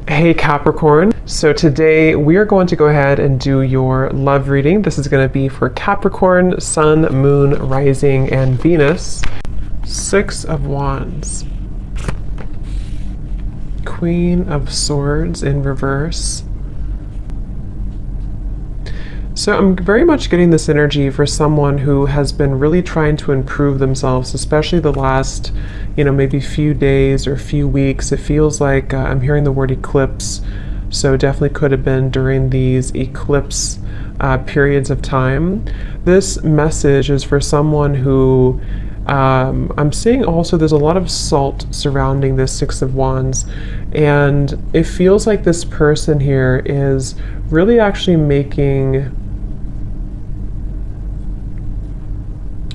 Hey Capricorn. So today we are going to go ahead and do your love reading. This is going to be for Capricorn, Sun, Moon, Rising, and Venus. Six of Wands. Queen of Swords in reverse. So I'm very much getting this energy for someone who has been really trying to improve themselves, especially the last, maybe few days or few weeks. It feels like I'm hearing the word eclipse. So it definitely could have been during these eclipse periods of time. This message is for someone who I'm seeing also there's a lot of salt surrounding this Six of Wands, and it feels like this person here is really actually making,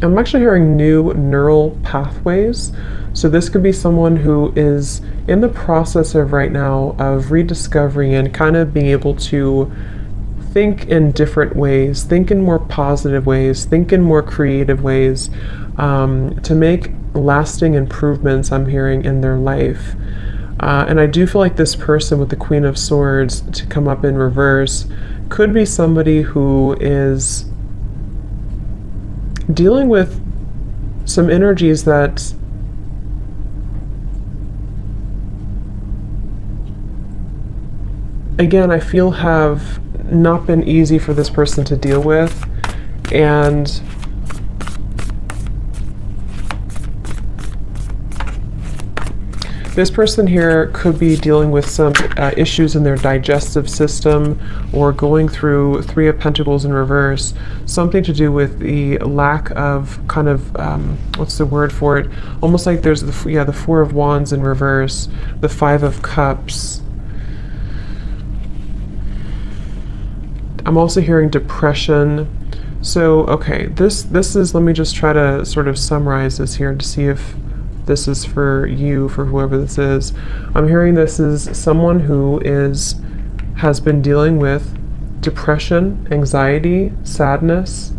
I'm actually hearing new neural pathways. So this could be someone who is in the process of right now of rediscovering and kind of being able to think in different ways, think in more positive ways, think in more creative ways, to make lasting improvements, I'm hearing, in their life. And I do feel like this person with the Queen of Swords to come up in reverse could be somebody who is dealing with some energies that again I feel have not been easy for this person to deal with, and this person here could be dealing with some issues in their digestive system, or going through Three of Pentacles in reverse, something to do with the lack of kind of, what's the word for it? Almost like there's the Four of Wands in reverse, the Five of Cups. I'm also hearing depression. So, okay, this is, let me just try to sort of summarize this here to see if this is for you, for whoever this is. I'm hearing this is someone who has been dealing with depression, anxiety, sadness.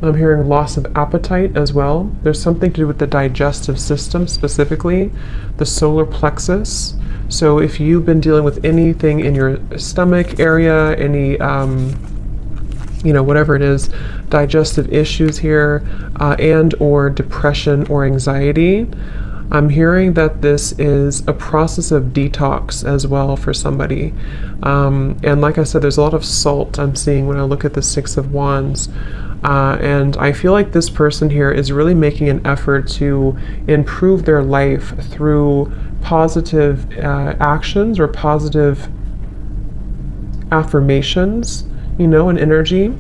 I'm hearing loss of appetite as well. There's something to do with the digestive system, specifically the solar plexus. So if you've been dealing with anything in your stomach area, any whatever it is, digestive issues here, and or depression or anxiety, I'm hearing that this is a process of detox as well for somebody. And like I said, there's a lot of salt I'm seeing when I look at the Six of Wands. And I feel like this person here is really making an effort to improve their life through positive actions or positive affirmations, and energy.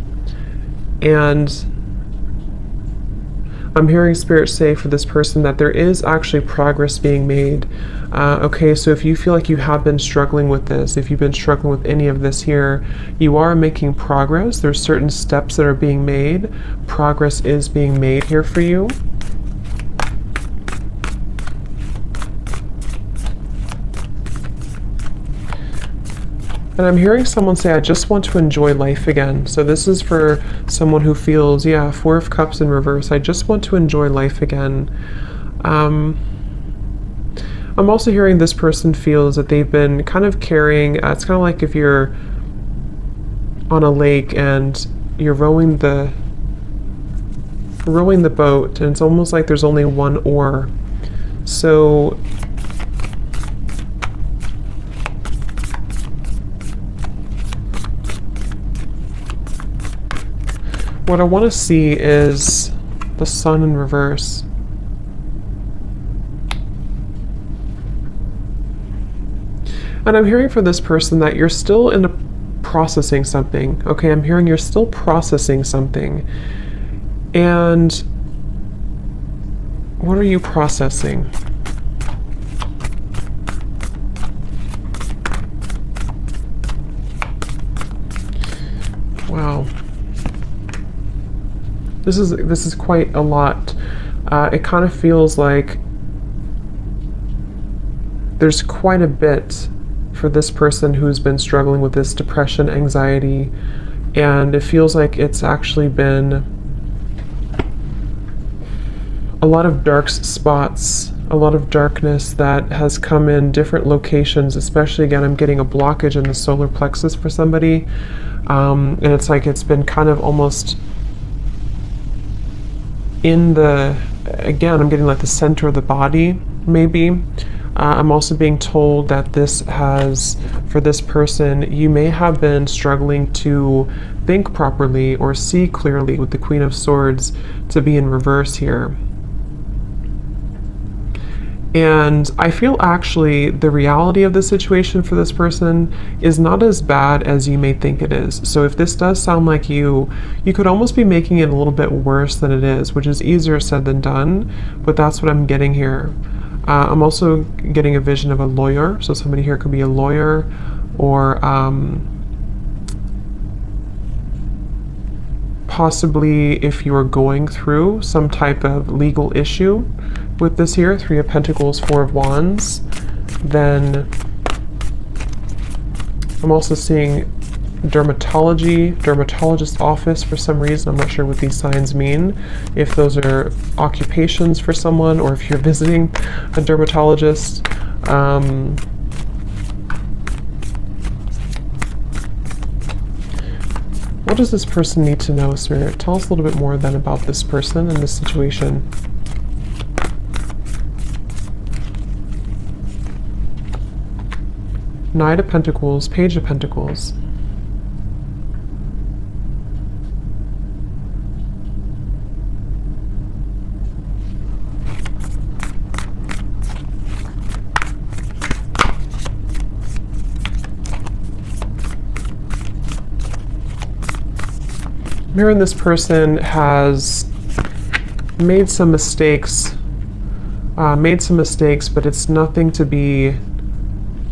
And I'm hearing Spirit say for this person that there is actually progress being made. Okay, so if you feel like you have been struggling with this, if you've been struggling with any of this here, you are making progress. There's certain steps that are being made. Progress is being made here for you. And I'm hearing someone say, I just want to enjoy life again. So this is for someone who feels, Four of Cups in reverse. I just want to enjoy life again. I'm also hearing this person feels that they've been kind of carrying, it's kind of like if you're on a lake and you're rowing the boat, and it's almost like there's only one oar. So what I want to see is the Sun in reverse. And I'm hearing for this person that you're still processing something. Okay, I'm hearing you're still processing something. And what are you processing? Wow. This is quite a lot. It kind of feels like there's quite a bit for this person who's been struggling with this depression, anxiety, and it feels like it's actually been a lot of dark spots, a lot of darkness that has come in different locations, especially again, I'm getting a blockage in the solar plexus for somebody. And it's like it's been kind of almost in the, again, I'm getting like the center of the body, maybe. I'm also being told that this has, for this person, you may have been struggling to think properly or see clearly with the Queen of Swords to be in reverse here. And I feel actually the reality of the situation for this person is not as bad as you may think it is. So if this does sound like you could almost be making it a little bit worse than it is, which is easier said than done, but that's what I'm getting here. I'm also getting a vision of a lawyer. So somebody here could be a lawyer, or possibly if you are going through some type of legal issue with this here, 3 of Pentacles, 4 of Wands, then I'm also seeing dermatologist office for some reason. I'm not sure what these signs mean, if those are occupations for someone or if you're visiting a dermatologist. What does this person need to know, Spirit? Tell us a little bit more then about this person and this situation. Knight of Pentacles, Page of Pentacles. I'm hearing this person has made some mistakes, but it's nothing to be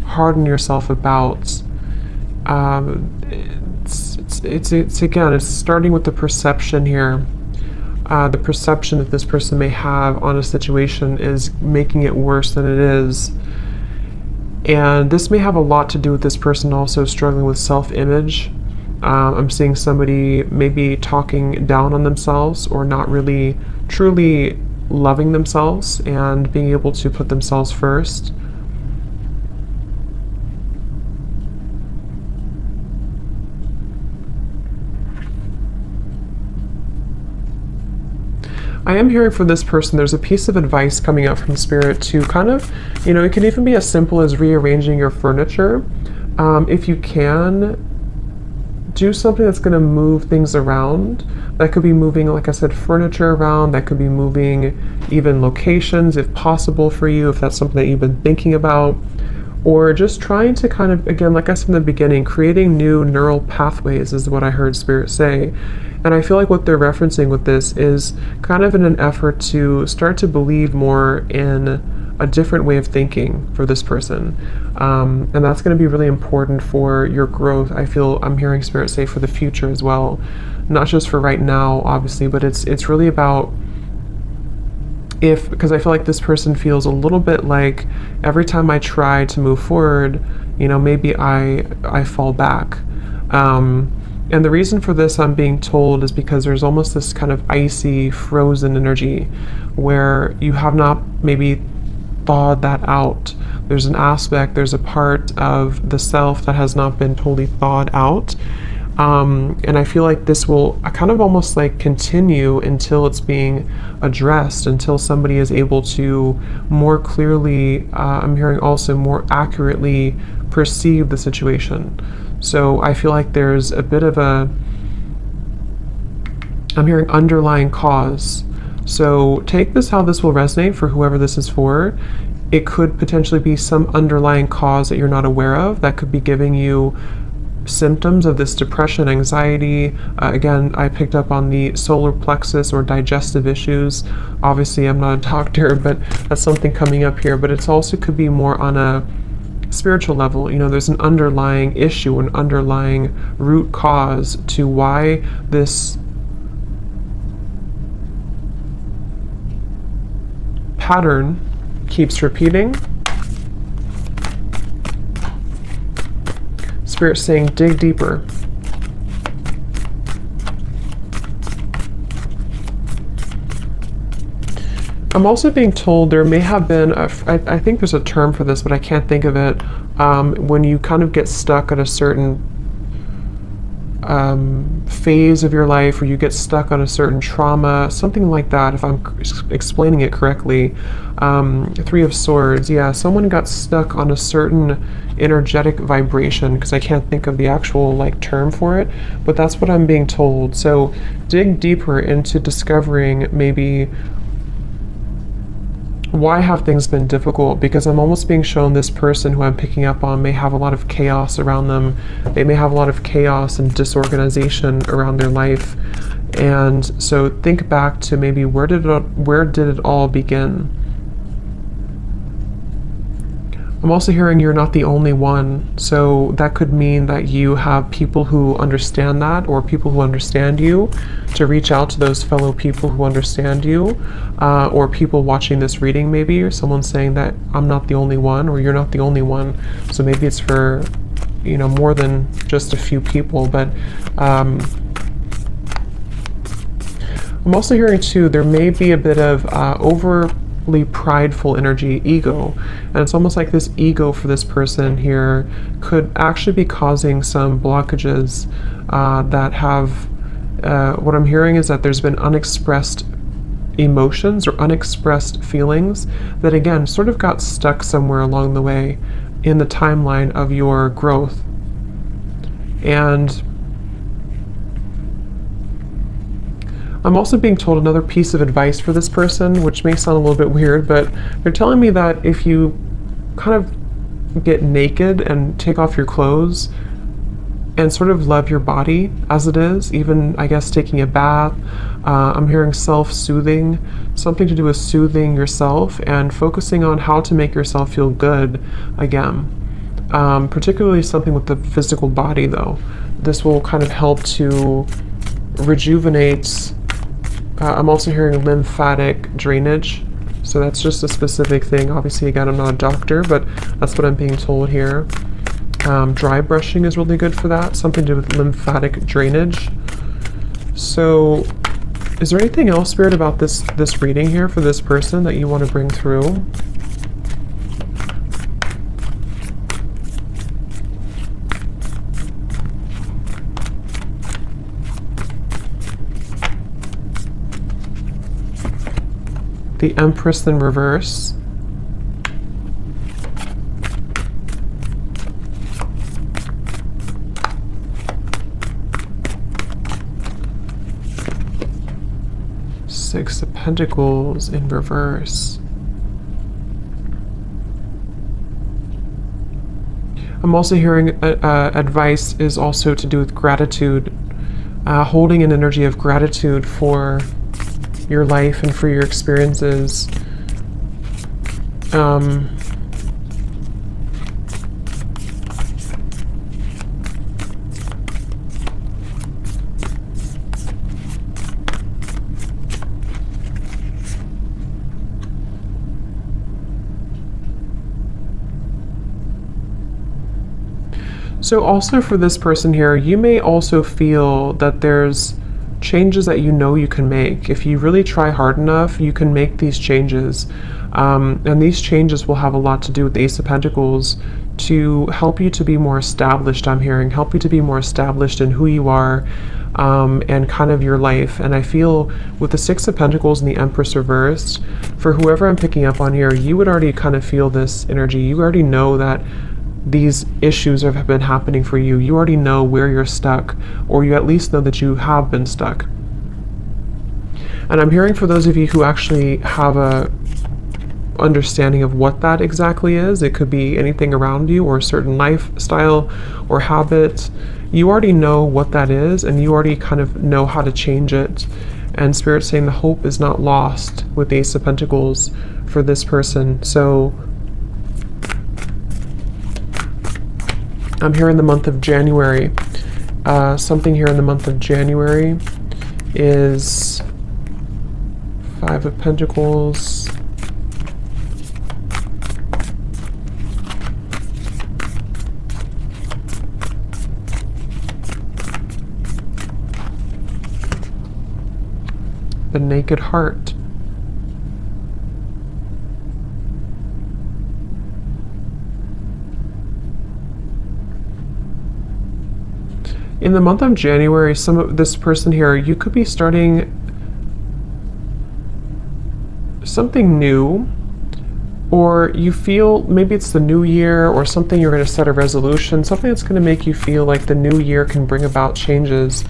hard on yourself about. It's again, it's starting with the perception here. The perception that this person may have on a situation is making it worse than it is. And this may have a lot to do with this person also struggling with self-image. I'm seeing somebody maybe talking down on themselves or not really truly loving themselves and being able to put themselves first. I am hearing from this person, there's a piece of advice coming out from Spirit to kind of, it can even be as simple as rearranging your furniture. If you can, do something that's going to move things around. That could be moving, like I said, furniture around. That could be moving even locations if possible for you, if that's something that you've been thinking about. Or just trying to kind of, again, like I said in the beginning, creating new neural pathways is what I heard Spirit say. And I feel like what they're referencing with this is kind of in an effort to start to believe more in a different way of thinking for this person. And that's going to be really important for your growth. I feel I'm hearing Spirit say for the future as well. Not just for right now, obviously, but it's really about because I feel like this person feels a little bit like every time I try to move forward, maybe I fall back. And the reason for this, I'm being told, is because there's almost this kind of icy, frozen energy where you have not maybe thawed that out. There's an aspect, there's a part of the self that has not been totally thawed out. And I feel like this will kind of almost like continue until it's being addressed, until somebody is able to more clearly, I'm hearing also more accurately perceive the situation. So I feel like there's a bit of I'm hearing underlying cause. So take this how this will resonate for whoever this is for. It could potentially be some underlying cause that you're not aware of that could be giving you symptoms of this depression, anxiety. Again, I picked up on the solar plexus or digestive issues. Obviously, I'm not a doctor, but that's something coming up here. But it's also could be more on a spiritual level. There's an underlying issue, an underlying root cause to why this pattern keeps repeating. Spirit saying, dig deeper. I'm also being told there may have been, I think there's a term for this, but I can't think of it, when you kind of get stuck at a certain phase of your life, or you get stuck on a certain trauma, something like that, if I'm explaining it correctly. Three of Swords, yeah, someone got stuck on a certain energetic vibration, because I can't think of the actual like term for it, but that's what I'm being told. So dig deeper into discovering maybe why have things been difficult, because I'm almost being shown this person who I'm picking up on may have a lot of chaos around them. They may have a lot of chaos and disorganization around their life. And so think back to maybe where did it all begin? I'm also hearing you're not the only one, so that could mean that you have people who understand that, or people who understand you, to reach out to those fellow people who understand you, or people watching this reading maybe, or someone saying that I'm not the only one, or you're not the only one. So maybe it's for, you know, more than just a few people. But I'm also hearing too, there may be a bit of overly prideful energy, ego, and it's almost like this ego for this person here could actually be causing some blockages that have, what I'm hearing is that there's been unexpressed emotions or unexpressed feelings that again sort of got stuck somewhere along the way in the timeline of your growth. And I'm also being told another piece of advice for this person, which may sound a little bit weird, but they're telling me that if you kind of get naked and take off your clothes and sort of love your body as it is, even I guess taking a bath, I'm hearing self-soothing, something to do with soothing yourself and focusing on how to make yourself feel good again. Particularly something with the physical body though. This will kind of help to rejuvenate. I'm also hearing lymphatic drainage, so that's just a specific thing. Obviously, again, I'm not a doctor, but that's what I'm being told here. Dry brushing is really good for that, something to do with lymphatic drainage. So is there anything else, Spirit, about this reading here for this person that you want to bring through? The Empress in reverse. Six of Pentacles in reverse. I'm also hearing advice is also to do with gratitude, holding an energy of gratitude for your life and for your experiences. So also for this person here, you may also feel that there's changes that you know you can make. If you really try hard enough, you can make these changes. And these changes will have a lot to do with the Ace of Pentacles to help you to be more established, I'm hearing, help you to be more established in who you are and kind of your life. And I feel with the Six of Pentacles and the Empress reversed, for whoever I'm picking up on here, you would already kind of feel this energy. You already know that these issues have been happening for you. You already know where you're stuck, or you at least know that you have been stuck. And I'm hearing for those of you who actually have a understanding of what that exactly is, it could be anything around you or a certain lifestyle or habit. You already know what that is, and you already kind of know how to change it. And Spirit's saying the hope is not lost with the Ace of Pentacles for this person. So I'm here in the month of January. Something here in the month of January is Five of Pentacles. The Naked Heart. In the month of January, some of this person here, you could be starting something new, or you feel maybe it's the new year or something, you're going to set a resolution, something that's going to make you feel like the new year can bring about changes.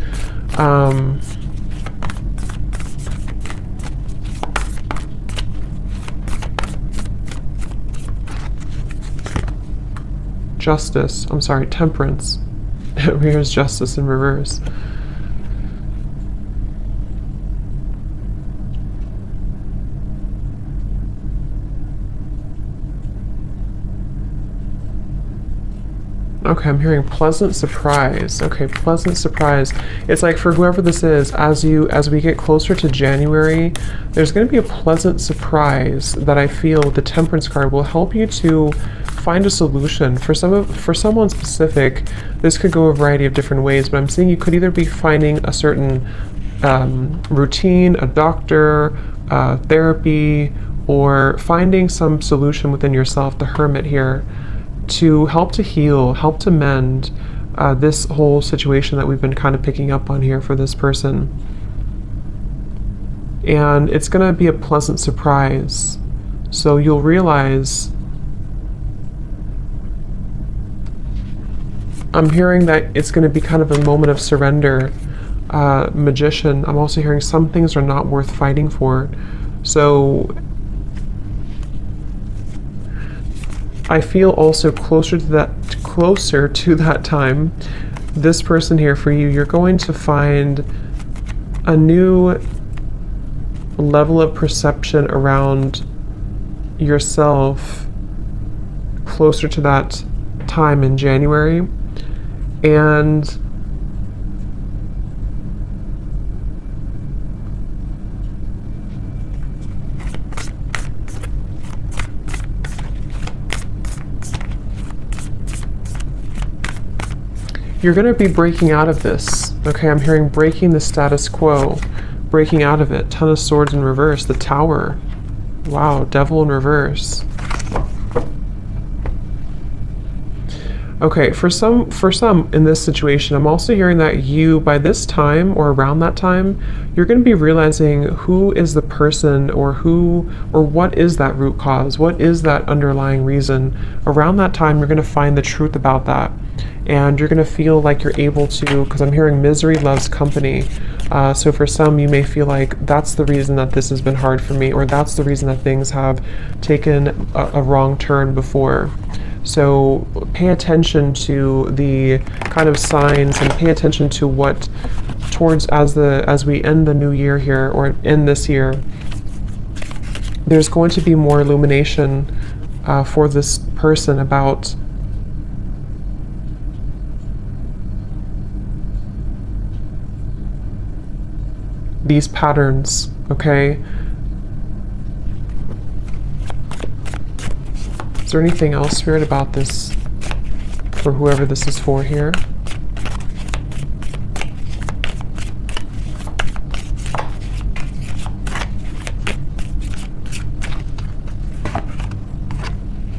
Justice, I'm sorry, temperance. Here's justice in reverse. Okay, I'm hearing pleasant surprise. Okay, pleasant surprise. It's like for whoever this is, as we get closer to January, there's going to be a pleasant surprise that I feel the Temperance card will help you to find a solution. For someone specific, this could go a variety of different ways, but I'm seeing you could either be finding a certain routine, a doctor, therapy, or finding some solution within yourself, the Hermit here, to help to heal, help to mend this whole situation that we've been kind of picking up on here for this person. And it's going to be a pleasant surprise. So you'll realize, I'm hearing that it's going to be kind of a moment of surrender. Magician, I'm also hearing some things are not worth fighting for. So I feel also closer to that time, this person here for you, you're going to find a new level of perception around yourself closer to that time in January. And you're going to be breaking out of this. Okay, I'm hearing breaking the status quo, breaking out of it. Ten of Swords in reverse, the Tower. Wow, Devil in reverse. Okay, for some in this situation, I'm also hearing that you, by this time or around that time, you're going to be realizing who is the person, or what is that root cause, what is that underlying reason. Around that time, you're going to find the truth about that. And you're going to feel like you're able to, because I'm hearing misery loves company. So for some, you may feel like that's the reason that this has been hard for me, or that's the reason that things have taken a wrong turn before. So pay attention to the kind of signs, and pay attention to what as we end the new year here, or end this year, there's going to be more illumination for this person about these patterns, okay? Is there anything else, Spirit, about this for whoever this is for here?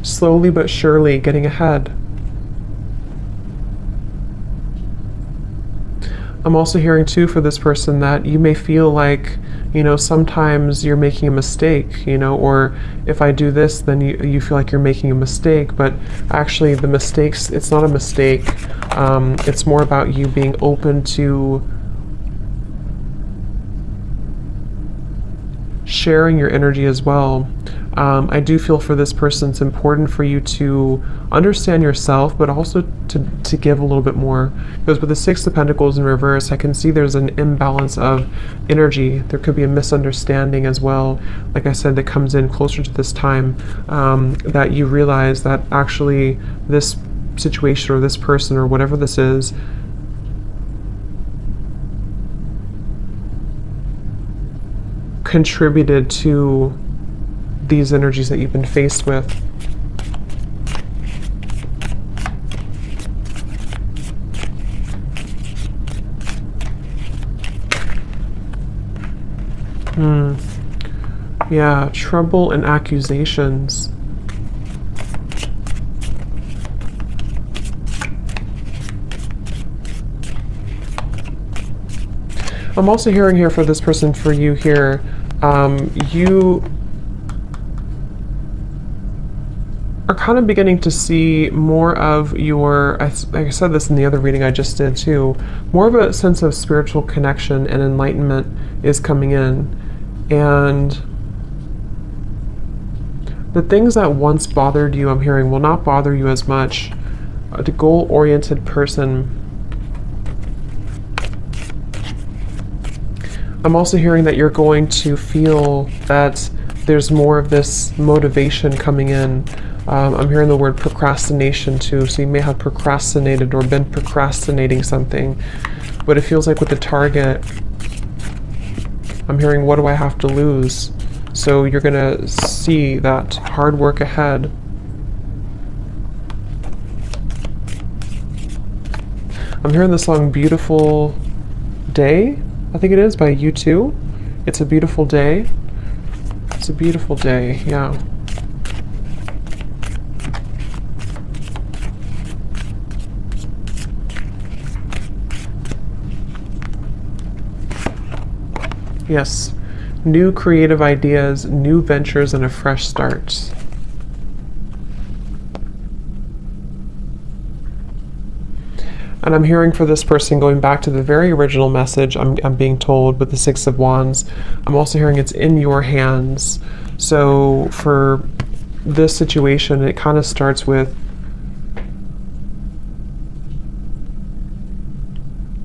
Slowly but surely getting ahead. I'm also hearing too for this person that you may feel like, sometimes you're making a mistake, or if I do this, then you feel like you're making a mistake, but actually the mistakes, it's not a mistake. It's more about you being open to sharing your energy as well. I do feel for this person it's important for you to understand yourself, but also to give a little bit more. Because with the Six of Pentacles in reverse, I can see there's an imbalance of energy. There could be a misunderstanding as well, like I said, that comes in closer to this time, that you realize that actually this situation or this person or whatever this is contributed to these energies that you've been faced with. Yeah, trouble and accusations. I'm also hearing here for this person, for you here, you are kind of beginning to see more of your, I said this in the other reading I just did too, more of a sense of spiritual connection and enlightenment is coming in. And the things that once bothered you, I'm hearing, will not bother you as much. The goal-oriented person. I'm also hearing that you're going to feel that there's more of this motivation coming in. I'm hearing the word procrastination too, so you may have procrastinated or been procrastinating something, but it feels like with the target, I'm hearing, what do I have to lose? So you're gonna see that hard work ahead. I'm hearing the song Beautiful Day, I think it is, by U2. It's a beautiful day. It's a beautiful day, yeah. Yes, new creative ideas, new ventures, and a fresh start. And I'm hearing for this person, going back to the very original message, I'm being told with the Six of Wands, I'm also hearing it's in your hands. So for this situation, it kind of starts with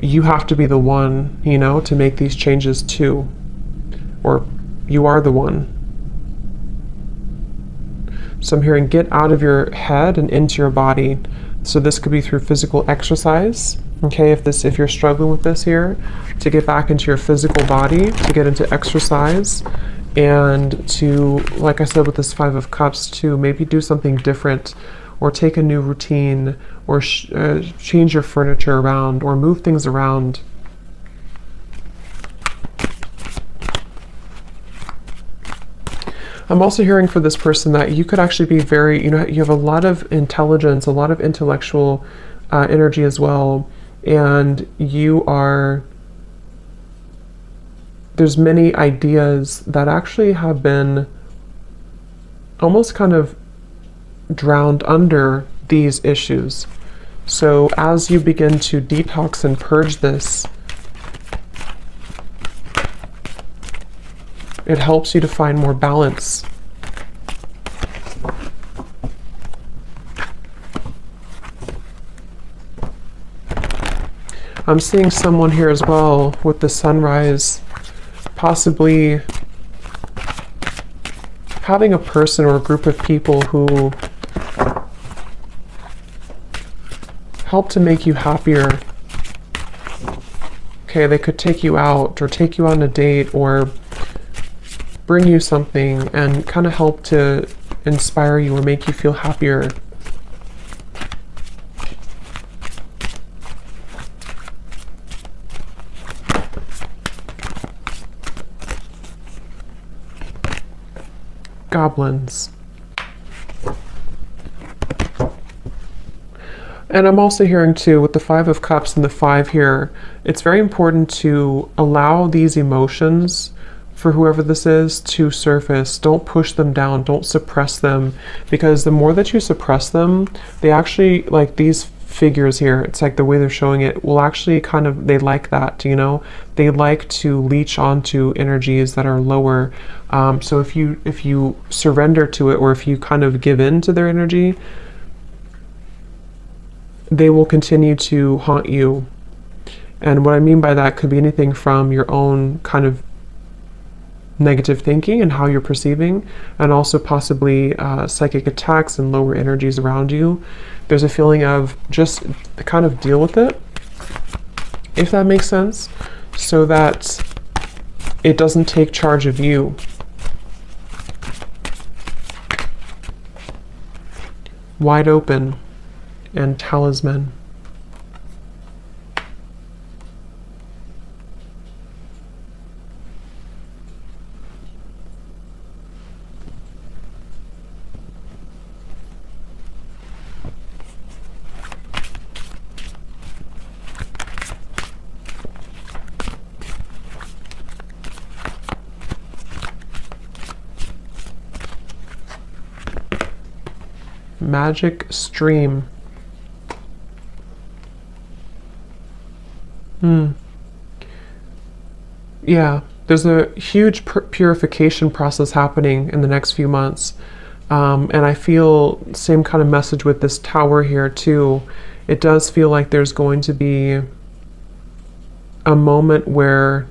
you have to be the one, you know, to make these changes too. Or you are the one. So I'm hearing get out of your head and into your body. So this could be through physical exercise. Okay, if you're struggling with this here, to get back into your physical body, to get into exercise, and to, like I said with this Five of Cups, to maybe do something different, or take a new routine, or change your furniture around, or move things around. I'm also hearing for this person that you could actually be very, you have a lot of intelligence, a lot of intellectual energy as well, and there's many ideas that actually have been almost kind of drowned under these issues. So as you begin to detox and purge this, it helps you to find more balance. I'm seeing someone here as well with the sunrise, possibly having a person or a group of people who help to make you happier. Okay, they could take you out or take you on a date or bring you something and kind of help to inspire you or make you feel happier. Goblins. And I'm also hearing too, with the Five of Cups and the 5 here, it's very important to allow these emotions, for whoever this is, to surface. Don't push them down, don't suppress them, because the more that you suppress them, they actually, like these figures here, it's like the way they're showing it, will actually kind of, they like that, you know, they like to leech onto energies that are lower. So if you surrender to it, or if you kind of give in to their energy, they will continue to haunt you. And what I mean by that could be anything from your own kind of negative thinking and how you're perceiving, and also possibly psychic attacks and lower energies around you. There's a feeling of just kind of deal with it, if that makes sense, so that it doesn't take charge of you. Wide open and talisman. magic stream. Yeah, there's a huge purification process happening in the next few months. And I feel same kind of message with this tower here too. It does feel like there's going to be a moment where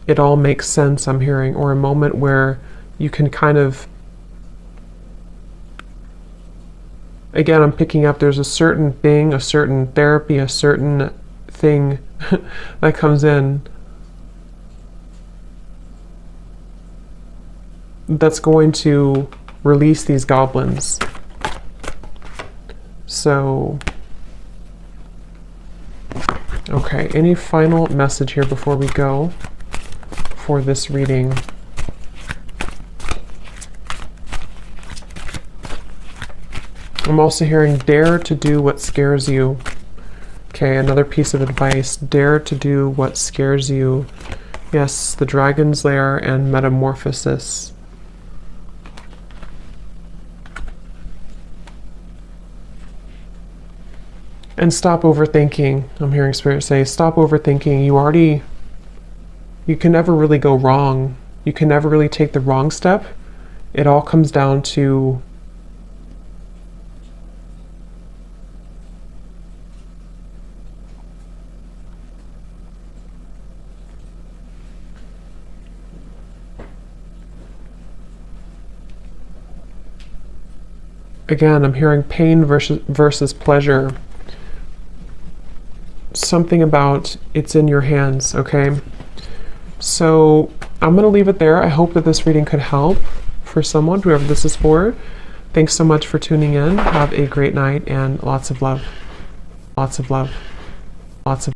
it all makes sense, I'm hearing, or a moment where you can kind of, again, I'm picking up there's a certain thing, a certain therapy, a certain thing that comes in that's going to release these goblins. So, okay, any final message here before we go for this reading? I'm also hearing dare to do what scares you. Okay, another piece of advice, dare to do what scares you. Yes, the Dragon's Lair and Metamorphosis. And stop overthinking. I'm hearing Spirit say, stop overthinking. You can never really go wrong. You can never really take the wrong step. It all comes down to again, I'm hearing pain versus pleasure. Something about it's in your hands, okay? So I'm going to leave it there. I hope that this reading could help for someone, whoever this is for. Thanks so much for tuning in. Have a great night and lots of love. Lots of love. Lots of